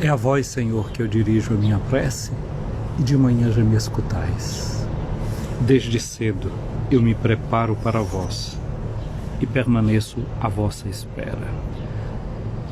É a vós, Senhor, que eu dirijo a minha prece, e de manhã já me escutais. Desde cedo eu me preparo para vós, e permaneço à vossa espera.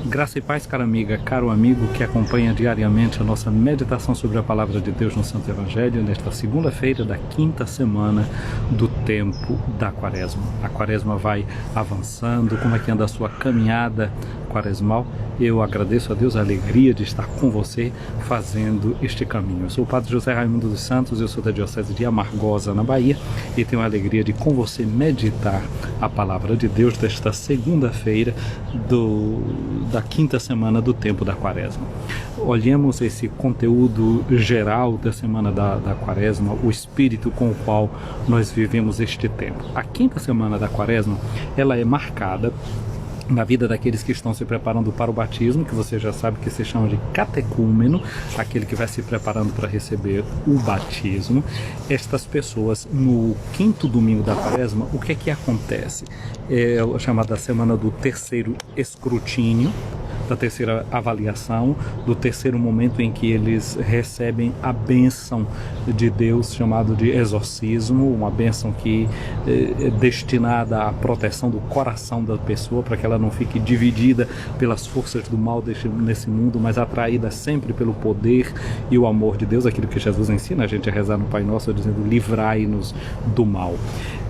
Graça e paz, cara amiga, caro amigo que acompanha diariamente a nossa meditação sobre a Palavra de Deus no Santo Evangelho, nesta segunda-feira da quinta semana do tempo da Quaresma. A Quaresma vai avançando. Como é que anda a sua caminhada quaresmal? Eu agradeço a Deus a alegria de estar com você fazendo este caminho. Eu sou o Padre José Raimundo dos Santos, eu sou da Diocese de Amargosa, na Bahia, e tenho a alegria de com você meditar a Palavra de Deus desta segunda-feira da quinta semana do tempo da Quaresma. Olhemos esse conteúdo geral da semana da Quaresma, o espírito com o qual nós vivemos este tempo. A quinta semana da Quaresma, ela é marcada na vida daqueles que estão se preparando para o batismo, que você já sabe que se chama de catecúmeno, aquele que vai se preparando para receber o batismo. Estas pessoas, no quinto domingo da Quaresma, o que é que acontece? É a chamada semana do terceiro escrutínio, da terceira avaliação, do terceiro momento em que eles recebem a bênção de Deus, chamado de exorcismo, uma bênção que é destinada à proteção do coração da pessoa, para que ela não fique dividida pelas forças do mal nesse mundo, mas atraída sempre pelo poder e o amor de Deus, aquilo que Jesus ensina a gente a rezar no Pai Nosso, dizendo: livrai-nos do mal.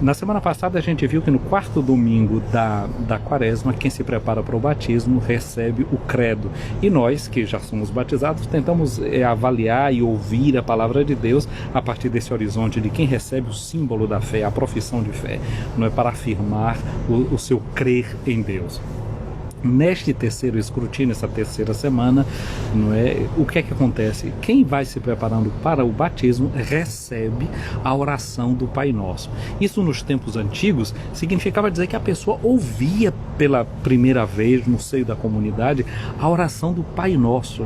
Na semana passada a gente viu que no quarto domingo da Quaresma, quem se prepara para o batismo recebe o credo. E nós, que já somos batizados, tentamos avaliar e ouvir a palavra de Deus a partir desse horizonte de quem recebe o símbolo da fé, a profissão de fé, não é, para afirmar o seu crer em Deus. Neste terceiro escrutínio, essa terceira semana, não é, o que é que acontece? Quem vai se preparando para o batismo recebe a oração do Pai Nosso. Isso nos tempos antigos significava dizer que a pessoa ouvia pela primeira vez no seio da comunidade a oração do Pai Nosso,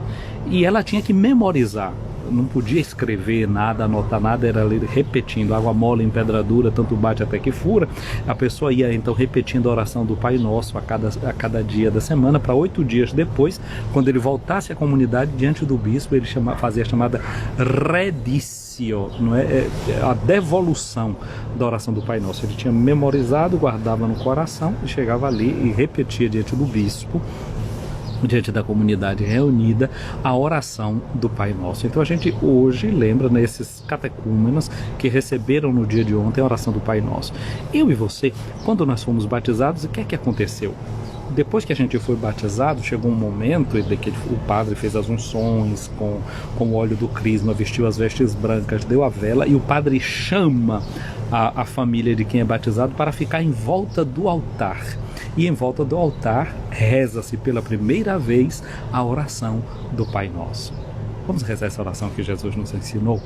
e ela tinha que memorizar. Não podia escrever nada, anotar nada, era ler repetindo. Água mole em pedra dura, tanto bate até que fura. A pessoa ia então repetindo a oração do Pai Nosso a cada dia da semana, para 8 dias depois, quando ele voltasse à comunidade diante do bispo, ele fazia a chamada reditio, não é? A devolução da oração do Pai Nosso. Ele tinha memorizado, guardava no coração e chegava ali e repetia diante do bispo, diante da comunidade reunida, a oração do Pai Nosso. Então a gente hoje lembra, nesses catecúmenos que receberam no dia de ontem a oração do Pai Nosso. Eu e você, quando nós fomos batizados, o que é que aconteceu? Depois que a gente foi batizado, chegou um momento em que o padre fez as unções com o óleo do crisma, vestiu as vestes brancas, deu a vela, e o padre chama a família de quem é batizado para ficar em volta do altar. E em volta do altar reza-se pela primeira vez a oração do Pai Nosso. Vamos rezar essa oração que Jesus nos ensinou?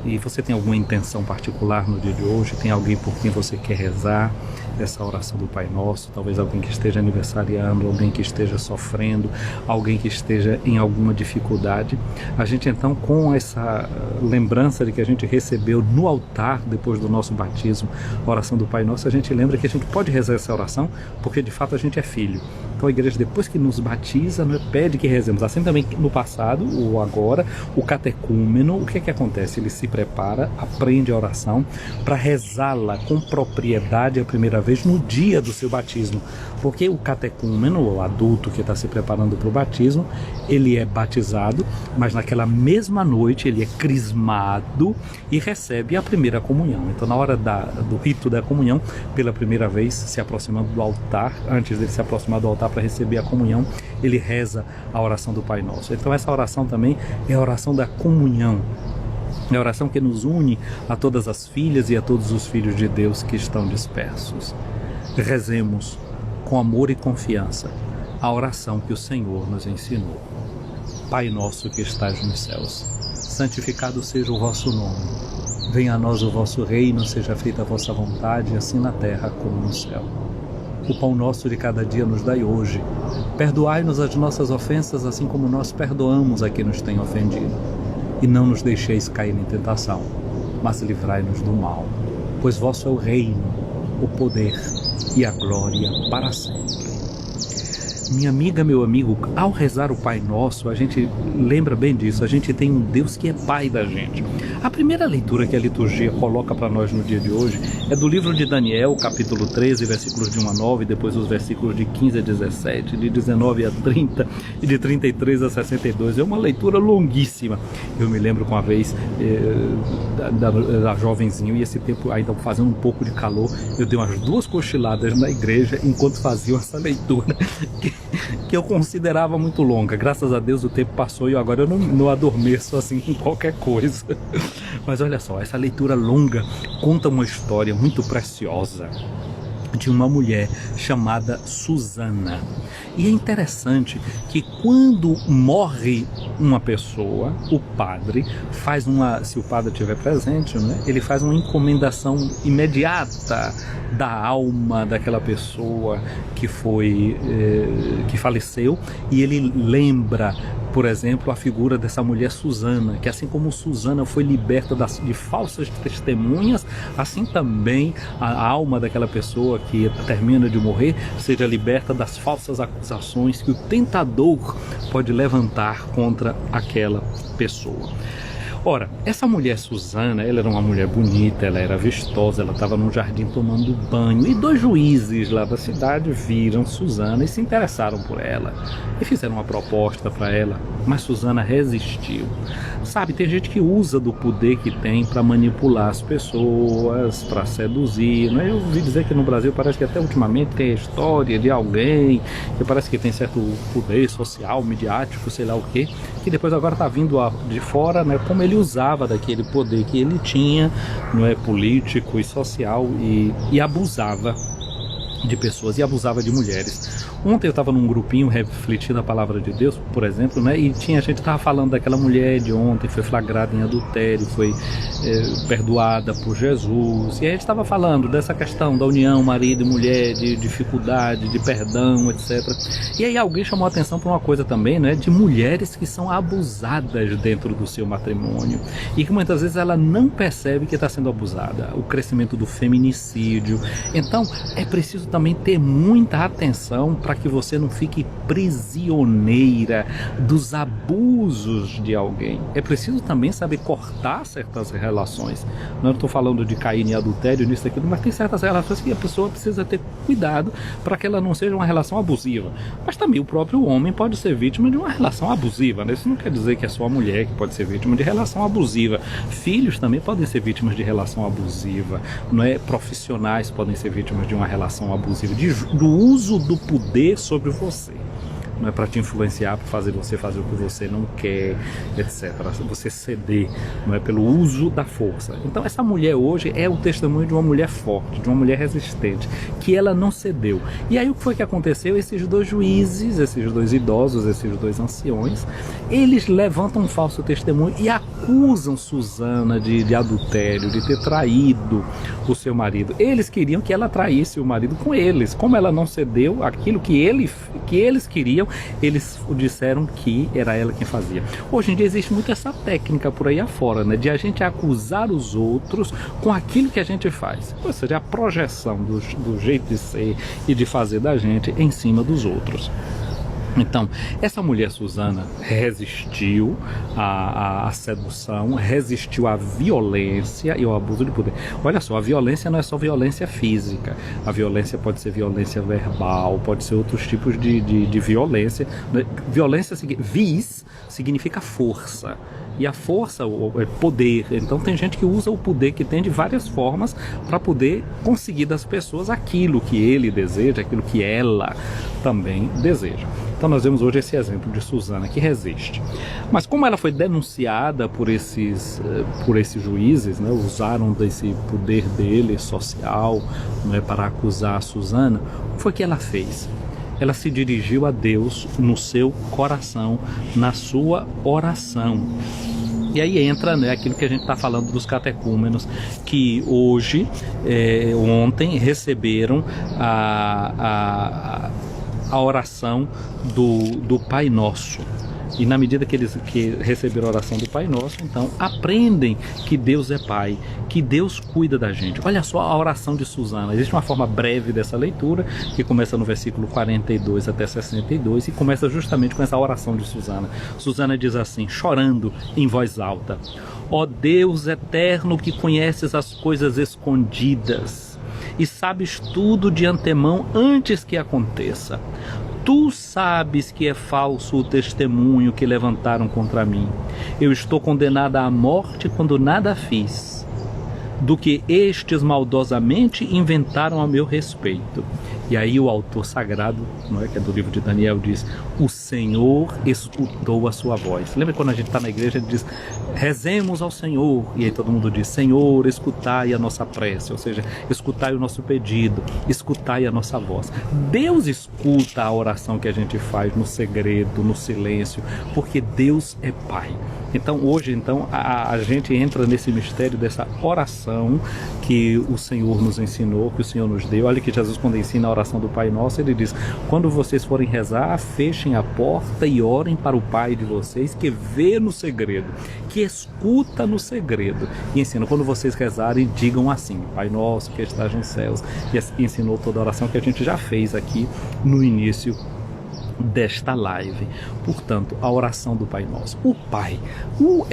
E você tem alguma intenção particular no dia de hoje? Tem alguém por quem você quer rezar essa oração do Pai Nosso? Talvez alguém que esteja aniversariando, alguém que esteja sofrendo, alguém que esteja em alguma dificuldade. A gente então, com essa lembrança de que a gente recebeu no altar, depois do nosso batismo, a oração do Pai Nosso, a gente lembra que a gente pode rezar essa oração porque de fato a gente é filho. Então a igreja, depois que nos batiza, pede que rezemos. Assim também no passado ou agora, o catecúmeno, o que é que acontece? Ele se prepara, aprende a oração para rezá-la com propriedade a primeira vez no dia do seu batismo. Porque o catecúmeno, o adulto que está se preparando para o batismo, ele é batizado, mas naquela mesma noite ele é crismado e recebe a primeira comunhão. Então, na hora do rito da comunhão, pela primeira vez, se aproximando do altar, antes dele se aproximar do altar para receber a comunhão, ele reza a oração do Pai Nosso. Então, essa oração também é a oração da comunhão. É a oração que nos une a todas as filhas e a todos os filhos de Deus que estão dispersos. Rezemos com amor e confiança a oração que o Senhor nos ensinou. Pai nosso que estás nos céus, santificado seja o vosso nome. Venha a nós o vosso reino, seja feita a vossa vontade, assim na terra como no céu. O pão nosso de cada dia nos dai hoje. Perdoai-nos as nossas ofensas, assim como nós perdoamos a quem nos tem ofendido. E não nos deixeis cair em tentação, mas livrai-nos do mal. Pois vosso é o reino, o poder e a glória para sempre. Minha amiga, meu amigo, ao rezar o Pai Nosso, a gente lembra bem disso, a gente tem um Deus que é Pai da gente. A primeira leitura que a liturgia coloca para nós no dia de hoje é do livro de Daniel, capítulo 13, versículos de 1 a 9, depois os versículos de 15 a 17, de 19 a 30 e de 33 a 62. É uma leitura longuíssima. Eu me lembro que uma vez, da jovenzinho, e esse tempo ainda fazendo um pouco de calor, eu dei umas 2 cochiladas na igreja enquanto faziam essa leitura, que eu considerava muito longa. Graças a Deus o tempo passou e agora eu não adormeço assim em qualquer coisa. Mas olha só, essa leitura longa conta uma história muito preciosa de uma mulher chamada Susana. E é interessante que quando morre uma pessoa, o padre faz se o padre estiver presente, né, ele faz uma encomendação imediata da alma daquela pessoa que faleceu, e ele lembra, por exemplo, a figura dessa mulher Susana, que assim como Susana foi liberta de falsas testemunhas, assim também a alma daquela pessoa que termina de morrer seja liberta das falsas acusações que o tentador pode levantar contra aquela pessoa. Ora, essa mulher Susana, ela era uma mulher bonita, ela era vistosa, ela estava num jardim tomando banho, e 2 juízes lá da cidade viram Susana e se interessaram por ela e fizeram uma proposta para ela, mas Susana resistiu. Sabe, tem gente que usa do poder que tem para manipular as pessoas, para seduzir, né? Eu ouvi dizer que no Brasil parece que até ultimamente tem a história de alguém que parece que tem certo poder social, midiático, sei lá o quê, que depois agora está vindo de fora, né, como ele usava daquele poder que ele tinha, não é, político e social, e abusava de pessoas e abusava de mulheres. Ontem eu estava num grupinho refletindo a palavra de Deus, por exemplo, né, e tinha gente que estava falando daquela mulher de ontem, foi flagrada em adultério, foi perdoada por Jesus, e a gente estava falando dessa questão da união marido e mulher, de dificuldade, de perdão, etc. E aí alguém chamou a atenção para uma coisa também, né, de mulheres que são abusadas dentro do seu matrimônio, e que muitas vezes ela não percebe que está sendo abusada, o crescimento do feminicídio. Então é preciso também ter muita atenção para que você não fique prisioneira dos abusos de alguém. É preciso também saber cortar certas relações. Não estou falando de cair em adultério nisso aqui, mas tem certas relações que a pessoa precisa ter cuidado para que ela não seja uma relação abusiva. Mas também o próprio homem pode ser vítima de uma relação abusiva, né? Isso não quer dizer que é só a mulher que pode ser vítima de relação abusiva. Filhos também podem ser vítimas de relação abusiva, não é? Profissionais podem ser vítimas de uma relação abusiva, do uso do poder sobre você. Não é para te influenciar, para fazer você fazer o que você não quer, etc. Você ceder, não é, pelo uso da força. Então essa mulher hoje é o testemunho de uma mulher forte, de uma mulher resistente, que ela não cedeu. E aí o que foi que aconteceu? Esses 2 juízes, esses 2 idosos, esses 2 anciões, eles levantam um falso testemunho e acusam Susana de adultério, de ter traído o seu marido. Eles queriam que ela traísse o marido com eles. Como ela não cedeu aquilo que eles queriam, eles disseram que era ela quem fazia. Hoje em dia existe muito essa técnica por aí afora, né, de a gente acusar os outros com aquilo que a gente faz, ou seja, a projeção do jeito de ser e de fazer da gente em cima dos outros. Então, essa mulher Susana resistiu à sedução, resistiu à violência e ao abuso de poder. Olha só, a violência não é só violência física. A violência pode ser violência verbal, pode ser outros tipos de violência. Violência, vis, significa força. E a força é poder. Então tem gente que usa o poder que tem de várias formas para poder conseguir das pessoas aquilo que ele deseja, aquilo que ela também deseja. Então nós vemos hoje esse exemplo de Susana que resiste. Mas como ela foi denunciada por esses juízes, né, usaram desse poder dele social, né, para acusar a Susana, o que foi que ela fez? Ela se dirigiu a Deus no seu coração, na sua oração. E aí entra, né, aquilo que a gente está falando dos catecúmenos, que hoje, ontem, receberam a oração do Pai Nosso. E na medida que eles receberam a oração do Pai Nosso, então aprendem que Deus é Pai, que Deus cuida da gente. Olha só a oração de Susana. Existe uma forma breve dessa leitura, que começa no versículo 42 até 62, e começa justamente com essa oração de Susana. Susana diz assim, chorando em voz alta: ó Deus eterno, que conheces as coisas escondidas e sabes tudo de antemão antes que aconteça. Tu sabes que é falso o testemunho que levantaram contra mim. Eu estou condenada à morte quando nada fiz do que estes maldosamente inventaram a meu respeito. E aí o autor sagrado, não é, que é do livro de Daniel, diz: o Senhor escutou a sua voz. Lembra quando a gente está na igreja, ele diz: rezemos ao Senhor, e aí todo mundo diz: Senhor, escutai a nossa prece, ou seja, escutai o nosso pedido, escutai a nossa voz. Deus escuta a oração que a gente faz no segredo, no silêncio, porque Deus é Pai. Então hoje a gente entra nesse mistério dessa oração que o Senhor nos ensinou, que o Senhor nos deu. Olha que Jesus, quando ensina a oração do Pai Nosso, ele diz: quando vocês forem rezar, fechem a porta e orem para o Pai de vocês, que vê no segredo, que escuta no segredo. E ensina, quando vocês rezarem, digam assim: Pai Nosso que estás nos céus. E ensinou toda a oração que a gente já fez aqui no início desta live. Portanto, a oração do Pai Nosso. O Pai, o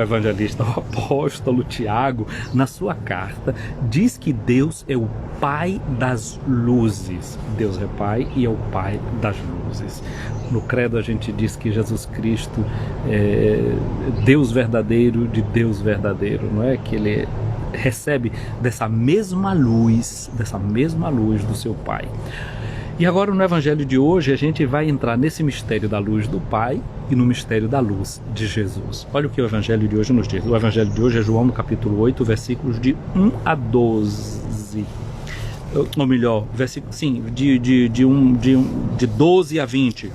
evangelista, o apóstolo Tiago, na sua carta, diz que Deus é o Pai das luzes. Deus é Pai e é o Pai das luzes. No credo a gente diz que Jesus Cristo é Deus verdadeiro de Deus verdadeiro, não é? Que ele recebe dessa mesma luz do seu Pai. E agora no Evangelho de hoje a gente vai entrar nesse mistério da luz do Pai e no mistério da luz de Jesus. Olha o que o Evangelho de hoje nos diz. O Evangelho de hoje é João no capítulo 8, versículos de 1 a 12. Ou melhor, de 12 a 20.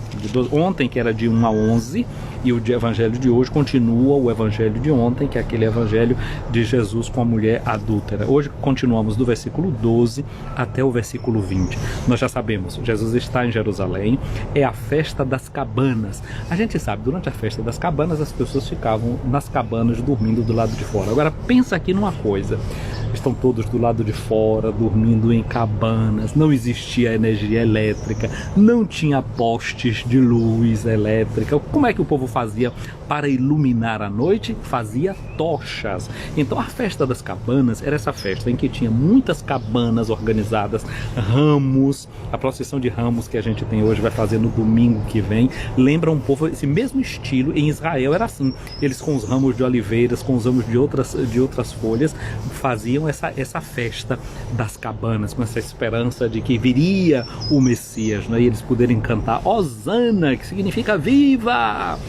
Ontem, que era de 1 a 11, e o evangelho de hoje continua o evangelho de ontem, que é aquele evangelho de Jesus com a mulher adúltera. Hoje continuamos do versículo 12 até o versículo 20. Nós já sabemos, Jesus está em Jerusalém, é a festa das cabanas. A gente sabe, durante a festa das cabanas, as pessoas ficavam nas cabanas dormindo do lado de fora. Agora, pensa aqui numa coisa. Estão todos do lado de fora, dormindo em cabanas, não existia energia elétrica, não tinha postes de luz elétrica. Como é que o povo fazia para iluminar a noite? Fazia tochas. Então a festa das cabanas era essa festa em que tinha muitas cabanas organizadas, ramos. A procissão de ramos que a gente tem hoje vai fazer no domingo que vem. Lembra um pouco esse mesmo estilo. Em Israel era assim, eles com os ramos de oliveiras, com os ramos de outras folhas, faziam essa festa das cabanas, com essa esperança de que viria o Messias, né? E eles poderem cantar Hosana, que significa viva!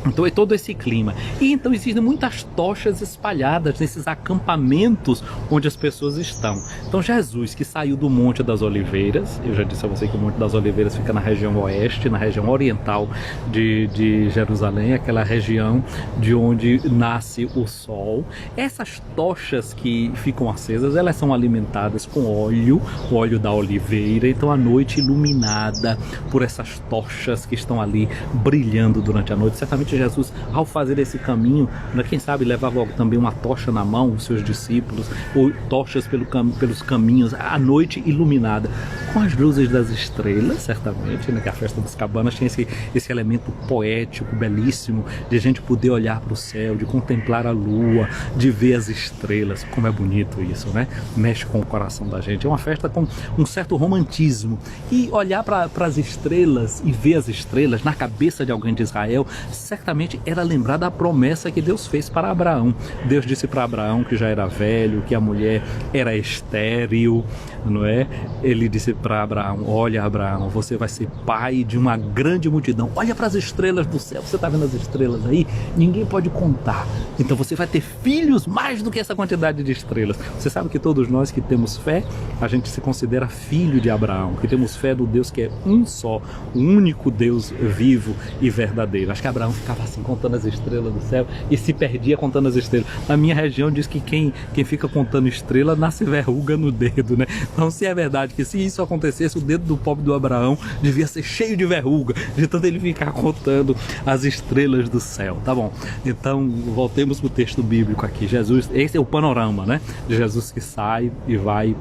Então é todo esse clima. E então existem muitas tochas espalhadas nesses acampamentos onde as pessoas estão. Então Jesus, que saiu do Monte das Oliveiras, eu já disse a você que o Monte das Oliveiras fica na região oeste, na região oriental de Jerusalém, aquela região de onde nasce o sol. Essas tochas que ficam acesas, elas são alimentadas com óleo, o óleo da oliveira. Então a noite iluminada por essas tochas que estão ali brilhando durante a noite. Certamente Jesus, ao fazer esse caminho, quem sabe levava logo também uma tocha na mão, os seus discípulos, ou tochas pelos caminhos, a noite iluminada com as luzes das estrelas, certamente, né? Que a festa das cabanas tinha esse elemento poético, belíssimo, de a gente poder olhar para o céu, de contemplar a lua, de ver as estrelas. Como é bonito isso, né? Mexe com o coração da gente. É uma festa com um certo romantismo. E olhar para as estrelas e ver as estrelas na cabeça de alguém de Israel, certamente era lembrar da promessa que Deus fez para Abraão. Deus disse para Abraão que já era velho, que a mulher era estéril, não é? Ele disse para Abraão: olha, Abraão, você vai ser pai de uma grande multidão. Olha para as estrelas do céu. Você está vendo as estrelas aí? Ninguém pode contar. Então você vai ter filhos mais do que essa quantidade de estrelas. Você sabe que todos nós que temos fé, a gente se considera filho de Abraão, que temos fé do Deus que é um só, o único Deus vivo e verdadeiro. Acho que Abraão ficava assim contando as estrelas do céu e se perdia contando as estrelas. Na minha região diz que quem fica contando estrela nasce verruga no dedo, né? Então, se é verdade que se isso acontecesse, o dedo do pobre do Abraão devia ser cheio de verruga, de tanto ele ficar contando as estrelas do céu. Tá bom, então voltemos pro texto bíblico aqui. Jesus, esse é o panorama, né, de Jesus que sai e vai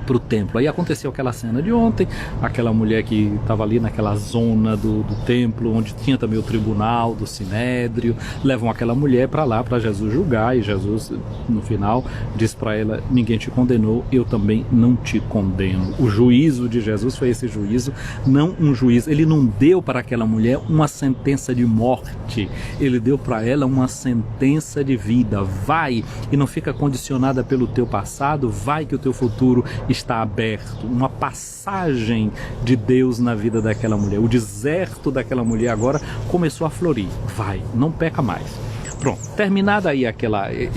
para o templo. Aí aconteceu aquela cena de ontem, aquela mulher que estava ali naquela zona do templo, onde tinha também o tribunal do Sinédrio, levam aquela mulher para lá para Jesus julgar, e Jesus no final diz para ela: ninguém te condenou, eu também não te condeno. O juízo de Jesus foi esse juízo, não um juízo, ele não deu para aquela mulher uma sentença de morte, ele deu para ela uma sentença de vida. Vai, e não fica condicionada pelo teu passado, vai que o teu futuro está aberto. Uma passagem de Deus na vida daquela mulher. O deserto daquela mulher agora começou a florir. Vai, não peca mais. Pronto, terminado aí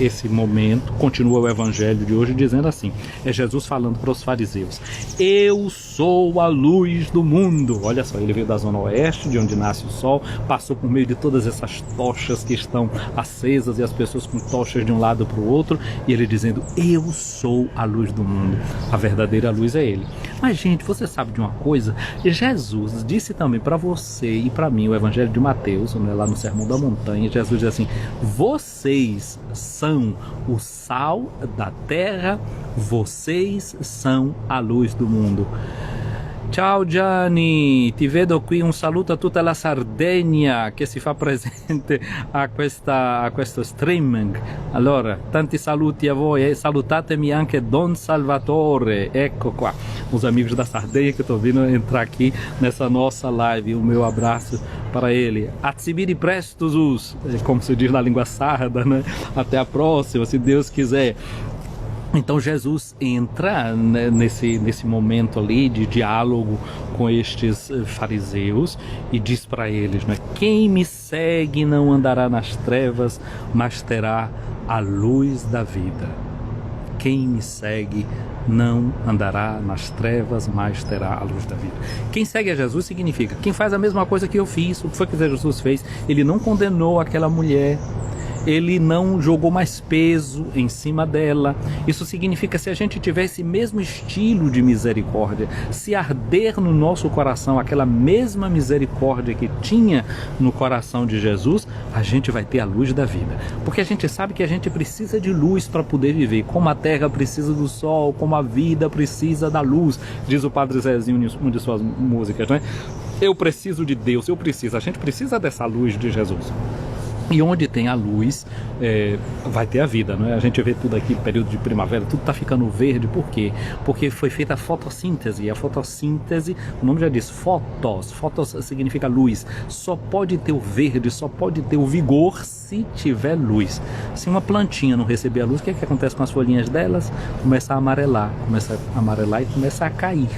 esse momento, continua o evangelho de hoje dizendo assim, é Jesus falando para os fariseus: eu sou a luz do mundo. Olha só, ele veio da zona oeste, de onde nasce o sol, passou por meio de todas essas tochas que estão acesas e as pessoas com tochas de um lado para o outro, e ele dizendo: eu sou a luz do mundo. A verdadeira luz é ele. Mas gente, você sabe de uma coisa? Jesus disse também para você e para mim, o evangelho de Mateus, né, lá no Sermão da Montanha, Jesus diz assim: vocês são o sal da terra, vocês são a luz do mundo. Ciao Gianni, ti vedo qui, un saluto a tutta la Sardegna che si fa presente a questo streaming. Allora, tanti saluti a voi e salutatemi anche Don Salvatore, ecco qua, os amigos da Sardenha que estou vindo entrar aqui nessa nossa live. O meu abraço para ele. Atsibiri prestos, como se diz na língua sarda, né? Até a próxima, se Deus quiser. Então Jesus entra, né, nesse momento ali de diálogo com estes fariseus e diz para eles, né, quem me segue não andará nas trevas, mas terá a luz da vida. Quem me segue não andará nas trevas, mas terá a luz da vida. Quem segue a Jesus significa quem faz a mesma coisa que eu fiz. O que foi que Jesus fez? Ele não condenou aquela mulher, ele não jogou mais peso em cima dela. Isso significa, se a gente tiver esse mesmo estilo de misericórdia, se arder no nosso coração aquela mesma misericórdia que tinha no coração de Jesus, a gente vai ter a luz da vida. Porque a gente sabe que a gente precisa de luz para poder viver, como a terra precisa do sol, como a vida precisa da luz, diz o Padre Zezinho em uma de suas músicas, né? Eu preciso de Deus, a gente precisa dessa luz de Jesus. E onde tem a luz, vai ter a vida, não é? A gente vê tudo aqui, período de primavera, tudo está ficando verde. Por quê? Porque foi feita a fotossíntese. E a fotossíntese, o nome já diz, fotos significa luz. Só pode ter o verde, só pode ter o vigor se tiver luz. Se uma plantinha não receber a luz, o que acontece com as folhinhas delas? Começa a amarelar e começa a cair.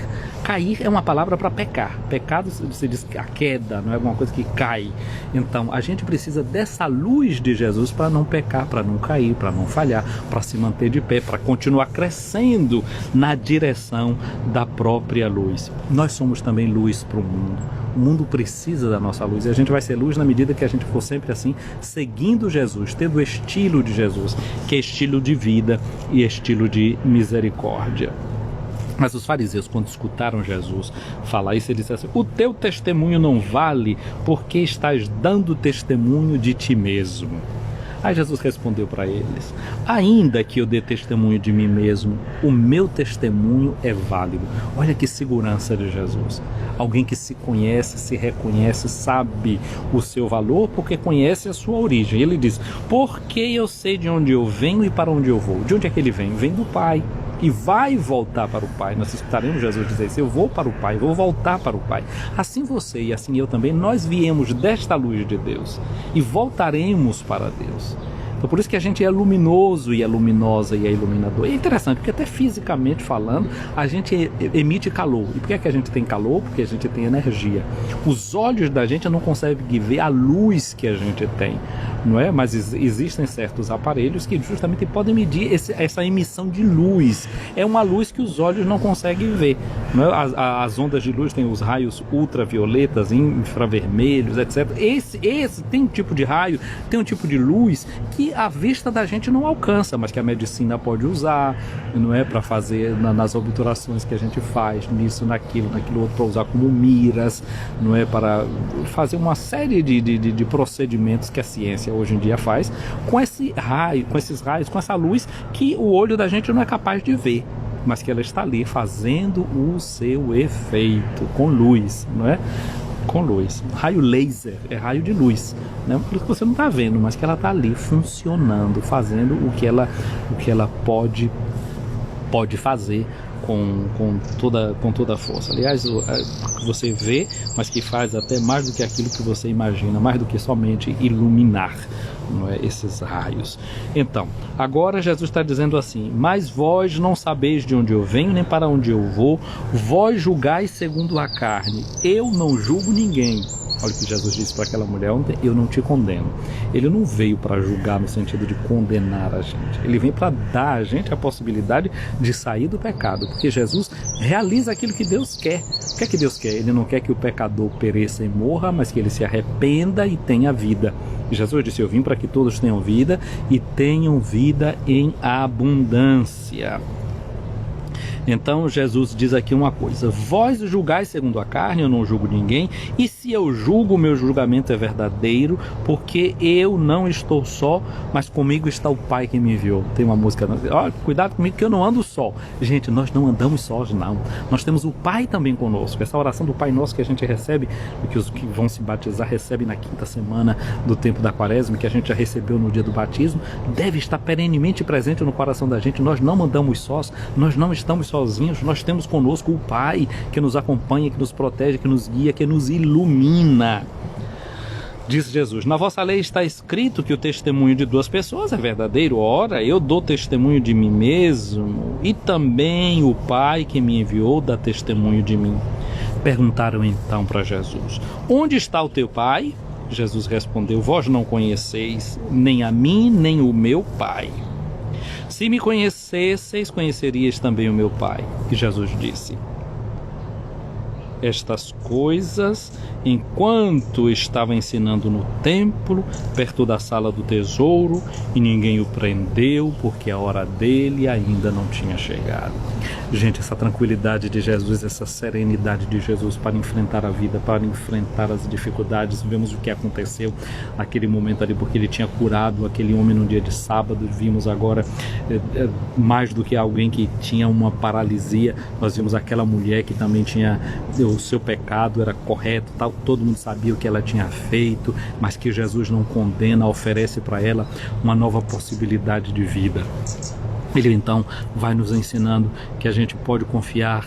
Cair é uma palavra para pecar. Pecado se diz a queda, não é alguma coisa que cai. Então a gente precisa dessa luz de Jesus para não pecar, para não cair, para não falhar, para se manter de pé, para continuar crescendo na direção da própria luz. Nós somos também luz para o mundo. O mundo precisa da nossa luz, e a gente vai ser luz na medida que a gente for sempre assim, seguindo Jesus, tendo o estilo de Jesus, que é estilo de vida e estilo de misericórdia. Mas os fariseus, quando escutaram Jesus falar isso, eles disseram assim: o teu testemunho não vale, porque estás dando testemunho de ti mesmo. Aí Jesus respondeu para eles: ainda que eu dê testemunho de mim mesmo, o meu testemunho é válido. Olha que segurança de Jesus. Alguém que se conhece, se reconhece, sabe o seu valor, porque conhece a sua origem. Ele diz: porque eu sei de onde eu venho e para onde eu vou. De onde é que ele vem? Vem do Pai. E vai voltar para o Pai. Nós escutaremos Jesus dizer isso: eu vou para o Pai, vou voltar para o Pai. Assim você e assim eu também, nós viemos desta luz de Deus e voltaremos para Deus. Então por isso que a gente é luminoso e é luminosa e é iluminador. É interessante, porque até fisicamente falando, a gente emite calor. E por que é que a gente tem calor? Porque a gente tem energia. Os olhos da gente não conseguem ver a luz que a gente tem, não é? Mas existem certos aparelhos que justamente podem medir essa emissão de luz. É uma luz que os olhos não conseguem ver, não é? As ondas de luz têm os raios ultravioletas, infravermelhos, etc. Esse tem um tipo de raio, tem um tipo de luz que que a vista da gente não alcança, mas que a medicina pode usar, não é, para fazer nas obturações que a gente faz, nisso, naquilo outro, para usar como miras, não é, para fazer uma série de procedimentos que a ciência hoje em dia faz com esse raio, com esses raios, com essa luz que o olho da gente não é capaz de ver, mas que ela está ali fazendo o seu efeito com luz, não é? Com luz. Raio laser é raio de luz, né? Aquilo que você não está vendo, mas que ela está ali funcionando, fazendo o que ela pode fazer com toda a força. Aliás, o que você vê, mas que faz até mais do que aquilo que você imagina, mais do que somente iluminar, não é, esses raios. Então, agora Jesus está dizendo assim: mas vós não sabeis de onde eu venho, nem para onde eu vou, vós julgais segundo a carne, eu não julgo ninguém. Olha o que Jesus disse para aquela mulher ontem: eu não te condeno. Ele não veio para julgar no sentido de condenar a gente, ele vem para dar a gente a possibilidade de sair do pecado, porque Jesus realiza aquilo que Deus quer. O que é que Deus quer? Ele não quer que o pecador pereça e morra, mas que ele se arrependa e tenha vida. Jesus disse: eu vim para que todos tenham vida e tenham vida em abundância. Então Jesus diz aqui uma coisa: vós julgais segundo a carne, eu não julgo ninguém, e se eu julgo, o meu julgamento é verdadeiro, porque eu não estou só, mas comigo está o Pai que me enviou. Tem uma música: ó, cuidado comigo que eu não ando só. Gente, nós não andamos sós, não. Nós temos o Pai também conosco. Essa oração do Pai Nosso que a gente recebe, que os que vão se batizar recebem na quinta semana do tempo da Quaresma, que a gente já recebeu no dia do batismo, deve estar perenemente presente no coração da gente. Nós não andamos sós, nós não estamos sozinhos, nós temos conosco o Pai que nos acompanha, que nos protege, que nos guia, que nos ilumina. Diz Jesus: na vossa lei está escrito que o testemunho de duas pessoas é verdadeiro. Ora, eu dou testemunho de mim mesmo, e também o Pai que me enviou dá testemunho de mim. Perguntaram então para Jesus: onde está o teu Pai? Jesus respondeu: vós não conheceis nem a mim, nem o meu Pai. Se me conhecesseis, conhecerias também o meu Pai. E Jesus disse estas coisas enquanto estava ensinando no templo, perto da sala do tesouro, e ninguém o prendeu, porque a hora dele ainda não tinha chegado. Gente, essa tranquilidade de Jesus, essa serenidade de Jesus para enfrentar a vida, para enfrentar as dificuldades. Vemos o que aconteceu naquele momento ali, porque ele tinha curado aquele homem no dia de sábado. Vimos agora, mais do que alguém que tinha uma paralisia, nós vimos aquela mulher que também tinha, o seu pecado era correto, tal, todo mundo sabia o que ela tinha feito, mas que Jesus não condena, oferece para ela uma nova possibilidade de vida. Ele então vai nos ensinando que a gente pode confiar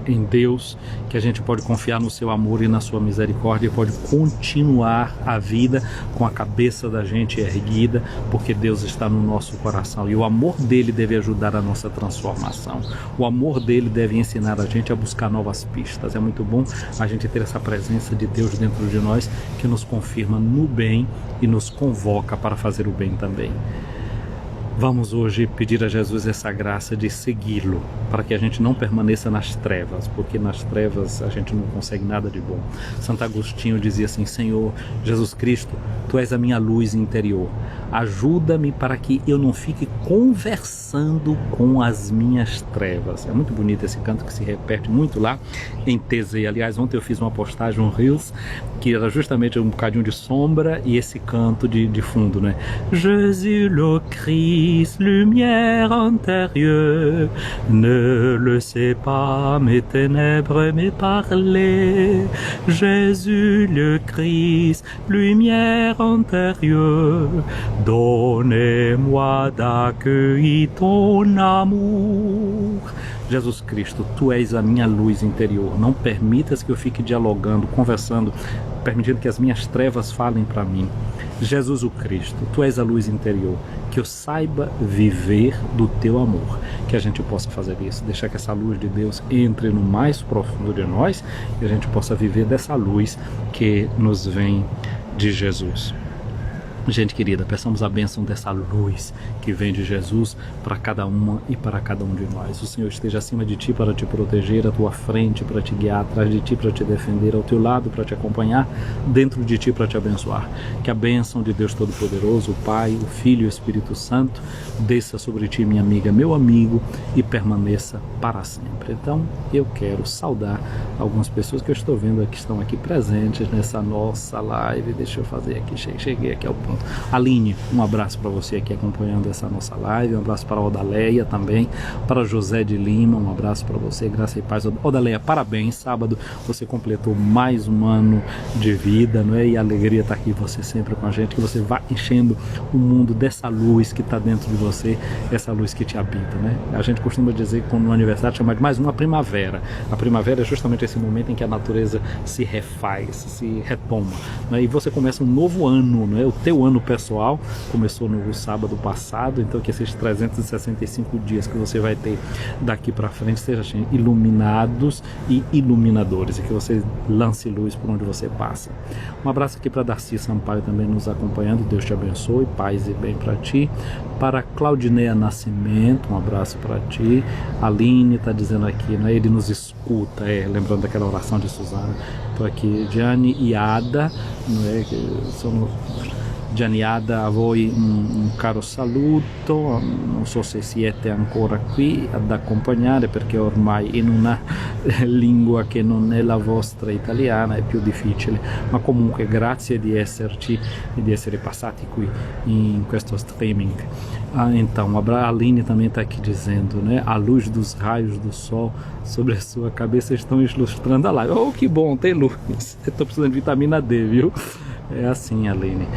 em Deus, que a gente pode confiar no seu amor e na sua misericórdia, pode continuar a vida com a cabeça da gente erguida, porque Deus está no nosso coração e o amor dele deve ajudar a nossa transformação. O amor dele deve ensinar a gente a buscar novas pistas. É muito bom a gente ter essa presença de Deus dentro de nós, que nos confirma no bem e nos convoca para fazer o bem também. Vamos hoje pedir a Jesus essa graça de segui-lo, para que a gente não permaneça nas trevas, porque nas trevas a gente não consegue nada de bom. Santo Agostinho dizia assim: Senhor Jesus Cristo, Tu és a minha luz interior. Ajuda-me para que eu não fique conversando com as minhas trevas. É muito bonito esse canto que se repete muito lá em Thésée. Aliás, ontem eu fiz uma postagem, um Reels, que era justamente um bocadinho de sombra e esse canto de fundo, né? Jesus le Christ, lumière intérieure, ne le sais pas, mes ténèbres me parlent. Jésus le Christ, lumière intérieure, donnez-moi d'accueillir ton amour. Jesus Cristo, Tu és a minha luz interior. Não permitas que eu fique dialogando, conversando, permitindo que as minhas trevas falem para mim. Jesus o Cristo, Tu és a luz interior. Que eu saiba viver do Teu amor. Que a gente possa fazer isso, deixar que essa luz de Deus entre no mais profundo de nós e a gente possa viver dessa luz que nos vem de Jesus. Gente querida, peçamos a bênção dessa luz que vem de Jesus para cada uma e para cada um de nós. O Senhor esteja acima de ti para te proteger, à tua frente para te guiar, atrás de ti para te defender, ao teu lado para te acompanhar, dentro de ti para te abençoar. Que a bênção de Deus Todo-Poderoso, o Pai, o Filho e o Espírito Santo, desça sobre ti, minha amiga, meu amigo, e permaneça para sempre. Então, eu quero saudar algumas pessoas que eu estou vendo que estão aqui presentes nessa nossa live. Deixa eu fazer aqui, cheguei aqui ao ponto. Aline, um abraço para você aqui acompanhando essa nossa live, um abraço para a Odaleia também, para José de Lima, um abraço para você, graça e paz. Odaleia, parabéns, sábado você completou mais um ano de vida, não é? E a alegria estar aqui, você sempre com a gente, que você vá enchendo o mundo dessa luz que está dentro de você, essa luz que te habita, né? A gente costuma dizer, quando no aniversário, chamar de mais uma primavera. A primavera é justamente esse momento em que a natureza se refaz, se retoma, né? E você começa um novo ano, não é? O teu ano pessoal começou no sábado passado, então que esses 365 dias que você vai ter daqui para frente sejam iluminados e iluminadores, e que você lance luz por onde você passa. Um abraço aqui para Darcy Sampaio também nos acompanhando, Deus te abençoe, paz e bem para ti. Para Claudineia Nascimento, um abraço para ti. Aline está dizendo aqui, né? Ele nos escuta, lembrando daquela oração de Suzana. Estou aqui, Gianni e Ada, não é? Sono Gianni Ada, a voi un caro saluto, non so se siete ancora qui ad accompagnare perché ormai in una lingua che non è la vostra italiana è più difficile, ma comunque grazie di esserci e di essere passati qui in questo streaming. Então, a Aline também está aqui dizendo, né? A luz dos raios do sol sobre a sua cabeça estão ilustrando a live. Oh, que bom, tem luz. Estou precisando de vitamina D, viu? É assim, Aline.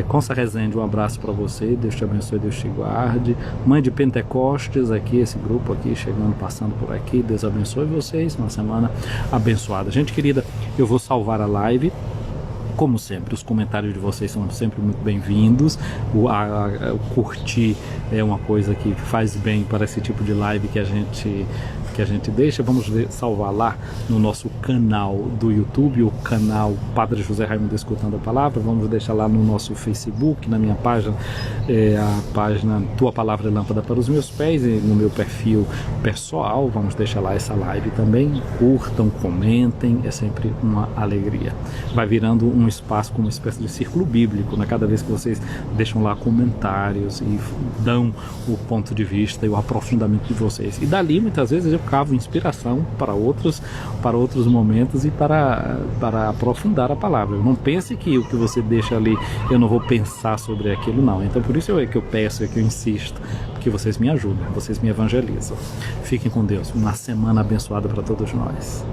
Consa Rezende, um abraço para você, Deus te abençoe, Deus te guarde. Mãe de Pentecostes, aqui, esse grupo aqui, chegando, passando por aqui, Deus abençoe vocês, uma semana abençoada. Gente querida, eu vou salvar a live. Como sempre, os comentários de vocês são sempre muito bem-vindos. O curtir é uma coisa que faz bem para esse tipo de live que a gente deixa. Vamos salvar lá no nosso canal do YouTube, o canal Padre José Raimundo Escutando a Palavra. Vamos deixar lá no nosso Facebook, na minha página, a página Tua Palavra é Lâmpada para os Meus Pés, e no meu perfil pessoal. Vamos deixar lá essa live também. Curtam, comentem, é sempre uma alegria. Vai virando um espaço como uma espécie de círculo bíblico, né? Cada vez que vocês deixam lá comentários e dão o ponto de vista e o aprofundamento de vocês. E dali, muitas vezes, eu cavo inspiração para outros momentos e para aprofundar a palavra. Não pense que o que você deixa ali, eu não vou pensar sobre aquilo, não. Então, por isso é que eu peço, é que eu insisto, porque vocês me ajudam, vocês me evangelizam. Fiquem com Deus. Uma semana abençoada para todos nós.